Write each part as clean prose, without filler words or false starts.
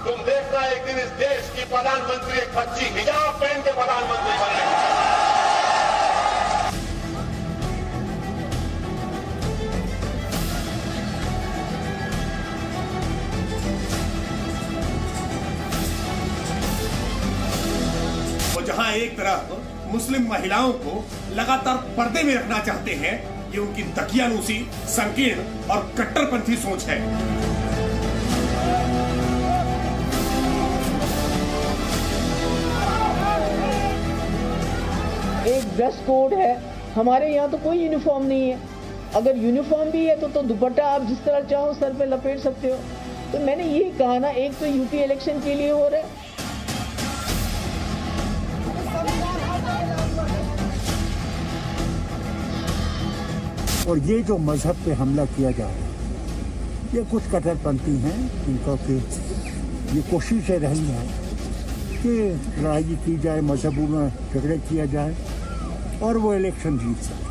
तुम देखना एक दिन इस देश की प्रधानमंत्री एक बच्ची हिजाब पहन के प्रधानमंत्री बनेगी। वो जहां एक तरफ मुस्लिम महिलाओं को लगातार पर्दे में रखना चाहते हैं, ये उनकी दकियानूसी, संकीर्ण और कट्टरपंथी सोच है। एक ड्रेस कोड है, हमारे यहाँ तो कोई यूनिफॉर्म नहीं है। अगर यूनिफॉर्म भी है तो दुपट्टा आप जिस तरह चाहो सर पे लपेट सकते हो। तो मैंने यही कहा ना, एक तो यूपी इलेक्शन के लिए हो रहा है। और ये जो मजहब पे हमला किया जा रहा है, ये कुछ कट्टरपंथी हैं, इनका कि ये कोशिशें रही हैं कि लड़ाई की जाए, मजहबों में झगड़े किया जाए और वो इलेक्शन जीत सके।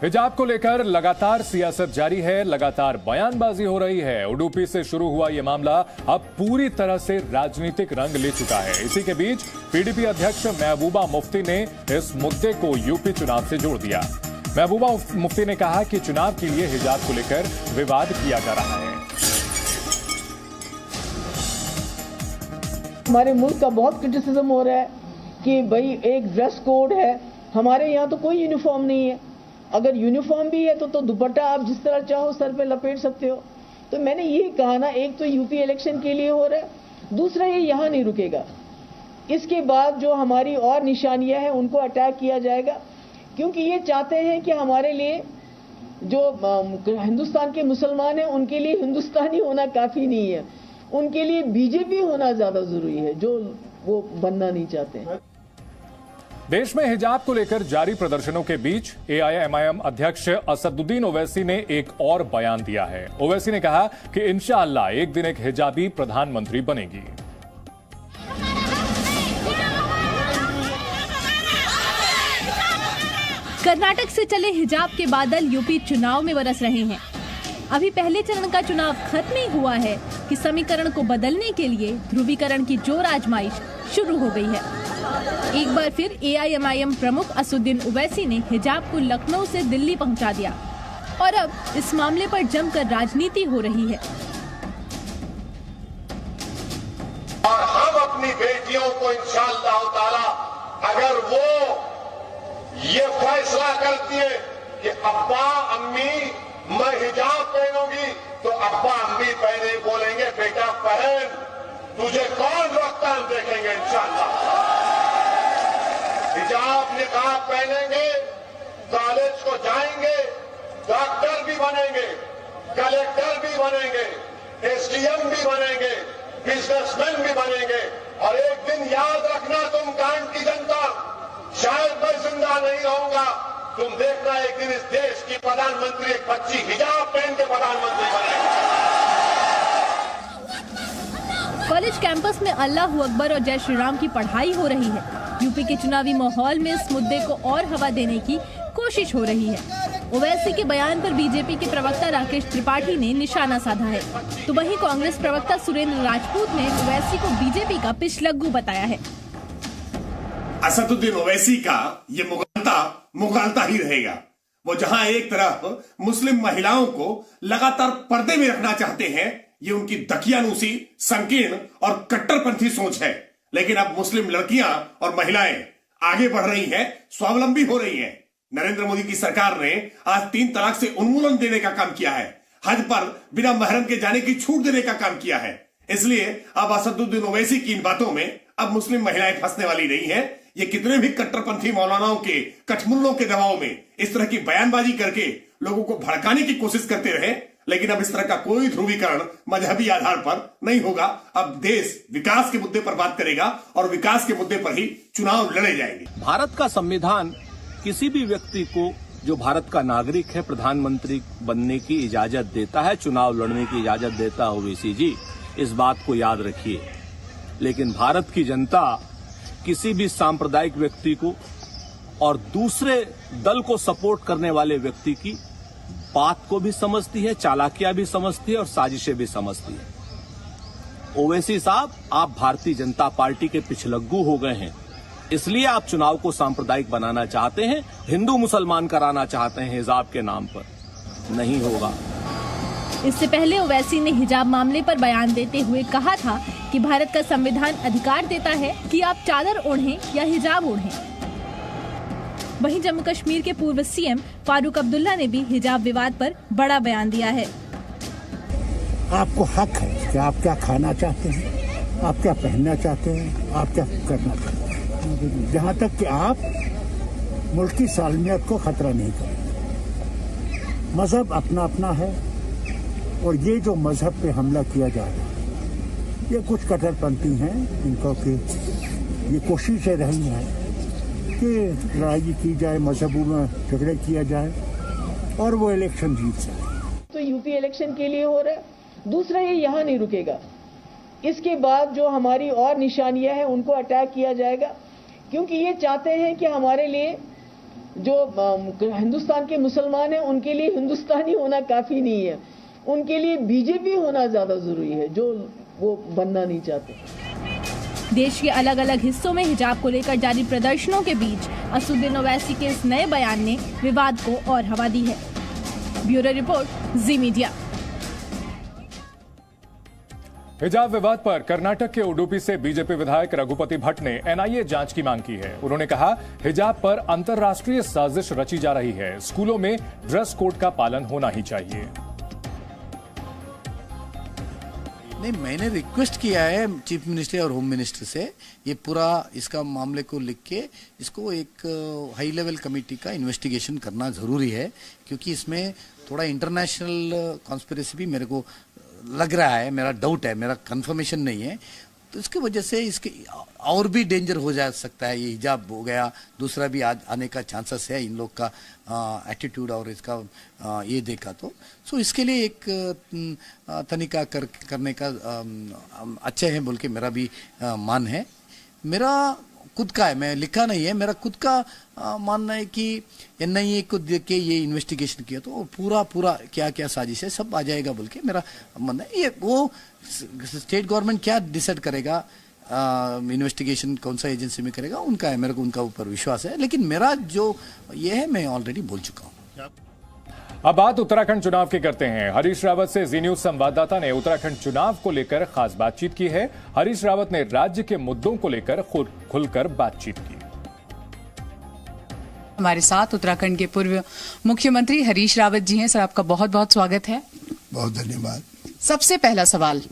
हिजाब को लेकर लगातार सियासत जारी है, लगातार बयानबाजी हो रही है। उडुपी से शुरू हुआ यह मामला अब पूरी तरह से राजनीतिक रंग ले चुका है। इसी के बीच पीडीपी अध्यक्ष महबूबा मुफ्ती ने इस मुद्दे को यूपी चुनाव से जोड़ दिया। महबूबा मुफ्ती ने कहा कि चुनाव के लिए हिजाब को लेकर विवाद किया जा रहा है। हमारे मुल्क का बहुत क्रिटिसिज्म हो रहा है कि भाई एक ड्रेस कोड है, हमारे यहाँ तो कोई यूनिफॉर्म नहीं है। अगर यूनिफॉर्म भी है तो दुपट्टा आप जिस तरह चाहो सर पे लपेट सकते हो। तो मैंने यही कहा ना, एक तो यूपी इलेक्शन के लिए हो रहा है, दूसरा ये यहाँ नहीं रुकेगा। इसके बाद जो हमारी और निशानियां हैं उनको अटैक किया जाएगा, क्योंकि ये चाहते हैं कि हमारे लिए जो हिंदुस्तान के मुसलमान हैं उनके लिए हिंदुस्तानी होना काफी नहीं है, उनके लिए बीजेपी होना ज्यादा जरूरी है, जो वो बनना नहीं चाहते हैं। देश में हिजाब को लेकर जारी प्रदर्शनों के बीच एआईएमआईएम अध्यक्ष असदुद्दीन ओवैसी ने एक और बयान दिया है। ओवैसी ने कहा कि इंशाअल्लाह एक दिन एक हिजाबी प्रधानमंत्री बनेगी। कर्नाटक से चले हिजाब के बादल यूपी चुनाव में बरस रहे हैं। अभी पहले चरण का चुनाव खत्म ही हुआ है कि समीकरण को बदलने के लिए ध्रुवीकरण की जोर आजमाइश शुरू हो गई है। एक बार फिर एआईएमआईएम प्रमुख असदुद्दीन ओवैसी ने हिजाब को लखनऊ से दिल्ली पहुंचा दिया और अब इस मामले पर जमकर राजनीति हो रही है। और हम अपनी बेटियों को इंशाअल्लाह ताला अगर वो ये फैसला करती है कि अब्बा अम्मी मैं हिजाब पहनूंगी, तो अब्बा अम्मी पहने बोलेंगे बेटा पहन, तुझे कौन रोकता, हम देखेंगे इंशाअल्लाह। हिजाब निकाब पहनेंगे, कॉलेज को जाएंगे, डॉक्टर भी बनेंगे, कलेक्टर भी बनेंगे, एसडीएम भी बनेंगे, बिजनेसमैन भी बनेंगे। और एक दिन याद रखना तुम कांड की जनता, शायद मैं जिंदा नहीं रहूंगा, तुम देखना एक दिन इस देश की प्रधानमंत्री एक बच्ची हिजाब पहन के प्रधानमंत्री बनेगी। कॉलेज कैंपस में अल्लाह अकबर और जय श्री राम की पढ़ाई हो रही है। यूपी के चुनावी माहौल में इस मुद्दे को और हवा देने की कोशिश हो रही है। ओवैसी के बयान पर बीजेपी के प्रवक्ता राकेश त्रिपाठी ने निशाना साधा है, तो वहीं कांग्रेस प्रवक्ता सुरेंद्र राजपूत ने ओवैसी को बीजेपी का पिछलग्गू बताया है। असदुद्दीन ओवैसी का ये मुगालता ही रहेगा। वो जहां एक तरफ मुस्लिम महिलाओं को लगातार पर्दे में रखना चाहते हैं, ये उनकी दकियानूसी, संकीर्ण और कट्टरपंथी सोच है। लेकिन अब मुस्लिम लड़कियां और महिलाएं आगे बढ़ रही हैं, स्वावलंबी हो रही हैं। नरेंद्र मोदी की सरकार ने आज 3 तलाक से उन्मूलन देने का काम किया है, हज पर बिना महरम के जाने की छूट देने का काम किया है। इसलिए अब असदुद्दीन ओवैसी की इन बातों में अब मुस्लिम महिलाएं फंसने वाली नहीं है। ये कितने भी कट्टरपंथी मौलानाओं के कठमुल्लों के दबाव में इस तरह की बयानबाजी करके लोगों को भड़काने की कोशिश करते रहे, लेकिन अब इस तरह का कोई ध्रुवीकरण मजहबी आधार पर नहीं होगा। अब देश विकास के मुद्दे पर बात करेगा और विकास के मुद्दे पर ही चुनाव लड़े जाएंगे। भारत का संविधान किसी भी व्यक्ति को जो भारत का नागरिक है प्रधानमंत्री बनने की इजाजत देता है, चुनाव लड़ने की इजाजत देता है। ओवैसी जी, इस बात को याद रखिए। लेकिन भारत की जनता किसी भी सांप्रदायिक व्यक्ति को और दूसरे दल को सपोर्ट करने वाले व्यक्ति की बात को भी समझती है, चालाकियां भी समझती है और साजिशें भी समझती है। ओवैसी साहब, आप भारतीय जनता पार्टी के पिछलग्गू हो गए हैं, इसलिए आप चुनाव को सांप्रदायिक बनाना चाहते हैं, हिंदू मुसलमान कराना चाहते हैं हिजाब के नाम पर। नहीं होगा। इससे पहले ओवैसी ने हिजाब मामले पर बयान देते हुए कहा था कि भारत का संविधान अधिकार देता है कि आप चादर ओढ़ें या हिजाब ओढ़ें। वहीं जम्मू कश्मीर के पूर्व सीएम फारूक अब्दुल्ला ने भी हिजाब विवाद पर बड़ा बयान दिया है। आपको हक है कि आप क्या खाना चाहते हैं, आप क्या पहनना चाहते हैं, आप क्या करना चाहते हैं, जहाँ तक कि आप मुल्क की सालमियत को खतरा नहीं करें। मजहब अपना अपना है और ये जो मजहब पे हमला किया जा रहा है, ये कुछ कट्टरपंथी हैं, इनको कि ये कोशिशें रही हैं कि लड़ाई की जाए, मजहबों में झगड़े किया जाए और वो इलेक्शन जीत जाए। तो यूपी इलेक्शन के लिए हो रहा है। दूसरा, ये यहाँ नहीं रुकेगा, इसके बाद जो हमारी और निशानियां हैं उनको अटैक किया जाएगा, क्योंकि ये चाहते हैं कि हमारे लिए जो हिंदुस्तान के मुसलमान हैं उनके लिए हिंदुस्तानी होना काफी नहीं है, उनके लिए बीजेपी होना ज्यादा जरूरी है, जो वो बनना नहीं चाहते। देश के अलग अलग हिस्सों में हिजाब को लेकर जारी प्रदर्शनों के बीच असदुद्दीन ओवैसी के इस नए बयान ने विवाद को और हवा दी है। ब्यूरो रिपोर्ट, जी मीडिया। हिजाब विवाद पर कर्नाटक के उडुपी से बीजेपी विधायक रघुपति भट्ट ने एनआईए जांच की मांग की है। उन्होंने कहा, हिजाब पर अंतर्राष्ट्रीय साजिश रची जा रही है, स्कूलों में ड्रेस कोड का पालन होना ही चाहिए। नहीं, मैंने रिक्वेस्ट किया है चीफ मिनिस्टर और होम मिनिस्टर से, ये पूरा इसका मामले को लिख के इसको एक हाई लेवल कमेटी का इन्वेस्टिगेशन करना जरूरी है, क्योंकि इसमें थोड़ा इंटरनेशनल कॉन्स्पिरेसी भी मेरे को लग रहा है, मेरा डाउट है, मेरा कंफर्मेशन नहीं है। तो इसकी वजह से इसके और भी डेंजर हो जा सकता है। ये हिजाब हो गया, दूसरा भी आने का चांसेस है इन लोग का एटीट्यूड और इसका ये देखा तो। सो इसके लिए एक तनिका करने का अच्छे हैं बोल के मेरा भी मान है। मेरा खुद का है, मैं लिखा नहीं है, मेरा खुद का मानना है कि एनआईए को देख के ये इन्वेस्टिगेशन किया तो पूरा क्या क्या साजिश है सब आ जाएगा बोल के मेरा मानना है। ये वो स्टेट गवर्नमेंट क्या डिसाइड करेगा, इन्वेस्टिगेशन कौन सा एजेंसी में करेगा, उनका है, मेरे को उनका ऊपर विश्वास है। लेकिन मेरा जो ये है, मैं ऑलरेडी बोल चुका हूँ। अब बात उत्तराखंड चुनाव की करते हैं। हरीश रावत से जी न्यूज संवाददाता ने उत्तराखंड चुनाव को लेकर खास बातचीत की है। हरीश रावत ने राज्य के मुद्दों को लेकर खुलकर बातचीत की। हमारे साथ उत्तराखंड के पूर्व मुख्यमंत्री हरीश रावत जी हैं। सर, आपका बहुत बहुत स्वागत है। बहुत धन्यवाद। सबसे पहला सवाल,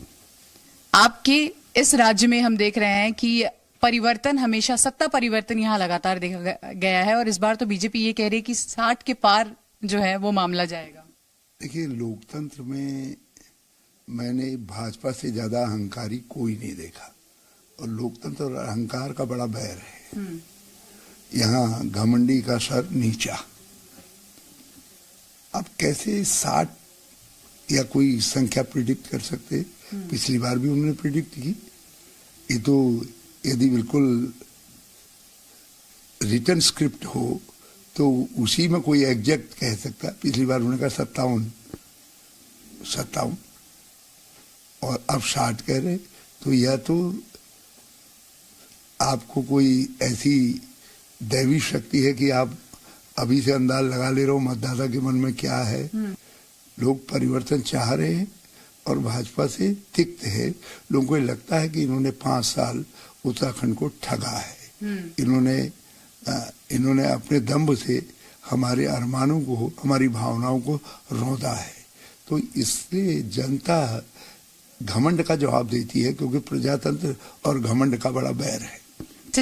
आपके इस राज्य में हम देख रहे हैं कि परिवर्तन, हमेशा सत्ता परिवर्तन यहाँ लगातार देखा गया है और इस बार तो बीजेपी ये कह रही है कि 60 के पार जो है वो मामला जाएगा। देखिए, लोकतंत्र में मैंने भाजपा से ज्यादा अहंकारी कोई नहीं देखा और लोकतंत्र और अहंकार का बड़ा बैर है। यहाँ घमंडी का सर नीचा। अब कैसे 60 या कोई संख्या प्रिडिक्ट कर सकते? पिछली बार भी उन्होंने प्रिडिक्ट की। ये तो यदि बिल्कुल रिटर्न स्क्रिप्ट हो तो उसी में कोई एग्जैक्ट कह सकता। पिछली बार उन्होंने कहा 57 और अब 60 कह रहे, तो यह तो आपको कोई ऐसी दैवी शक्ति है कि आप अभी से अंदाज लगा ले रहे हो मतदाता के मन में क्या है। लोग परिवर्तन चाह रहे हैं और भाजपा से तिक्त है। लोगों को लगता है कि इन्होंने 5 साल उत्तराखंड को ठगा है। इन्होंने अपने दम्भ से हमारे अरमानों को, हमारी भावनाओं को रौंदा है। तो इसलिए जनता घमंड का जवाब देती है, क्योंकि प्रजातंत्र और घमंड का बड़ा बैर है।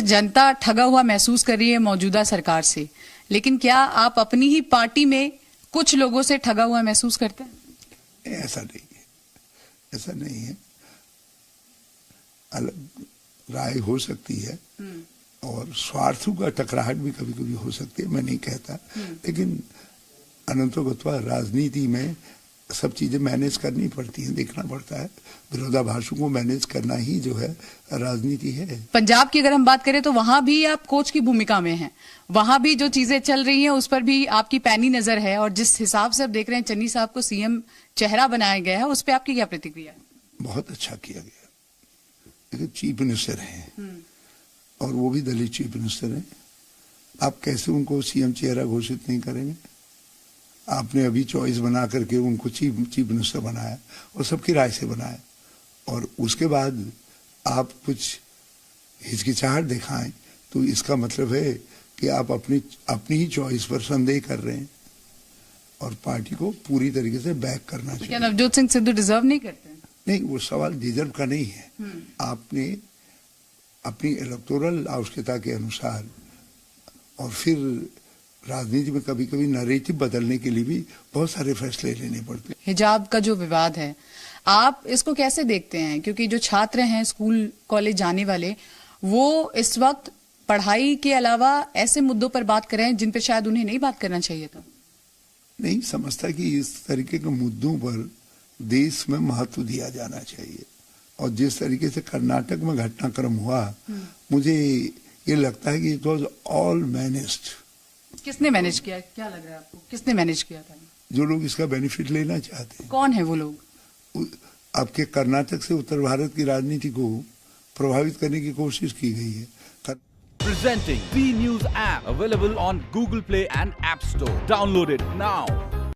जनता ठगा हुआ महसूस कर रही है मौजूदा सरकार से, लेकिन क्या आप अपनी ही पार्टी में कुछ लोगों से ठगा हुआ महसूस करते हैं? ऐसा नहीं है, ऐसा नहीं है। अलग राय हो सकती है और स्वार्थों का टकराहट भी कभी कभी हो सकती है, मैं नहीं कहता। लेकिन अनंतो गत्वा राजनीति में सब चीजें मैनेज करनी पड़ती हैं, देखना पड़ता है। विरोधाभासों को मैनेज करना ही जो है राजनीति है। पंजाब की अगर हम बात करें तो वहां भी आप कोच की भूमिका में हैं, वहां भी जो चीजें चल रही हैं उस पर भी आपकी पैनी नजर है, और जिस हिसाब से आप देख रहे हैं चन्नी साहब को सीएम चेहरा बनाया गया है, उस पर आपकी क्या प्रतिक्रिया है? बहुत अच्छा किया गया। देखिए चीफ मिनिस्टर हैं और वो भी दलित चीफ मिनिस्टर हैं, आप कैसे उनको सीएम चेहरा घोषित नहीं करेंगे? आपने अभी चॉइस बना करके उनको चीफ मिनिस्टर बनाया और सबकी राय से बनाया, और उसके बाद आप कुछ हिचकिचाहट दिखाएं तो इसका मतलब है कि आप अपनी ही चॉइस पर संदेह कर रहे हैं, और पार्टी को पूरी तरीके से बैक करना चाहिए। क्या नवजोत सिंह सिद्धू डिजर्व नहीं करते? नहीं, वो सवाल डिजर्व का नहीं है। आपने अपनी इलेक्टोरल आवश्यकता के अनुसार, और फिर राजनीति में कभी कभी नैरेटिव बदलने के लिए भी बहुत सारे फैसले लेने पड़ते हैं। हिजाब का जो विवाद है, आप इसको कैसे देखते हैं? क्योंकि जो छात्र हैं स्कूल कॉलेज जाने वाले, वो इस वक्त पढ़ाई के अलावा ऐसे मुद्दों पर बात कर रहे हैं जिन पर शायद उन्हें नहीं बात करना चाहिए था। नहीं समझता कि इस तरीके के मुद्दों पर देश में महत्व दिया जाना चाहिए, और जिस तरीके से कर्नाटक में घटनाक्रम हुआ, मुझे ये लगता है कि इट वॉज ऑल मैनेज्ड। किसने मैनेज किया? क्या लग रहा है आपको, किसने मैनेज किया था? जो लोग इसका बेनिफिट लेना चाहते हैं। कौन है वो लोग? आपके कर्नाटक से उत्तर भारत की राजनीति को प्रभावित करने की कोशिश की गई है। Presenting B News app, available on Google Play and App Store. Download it now.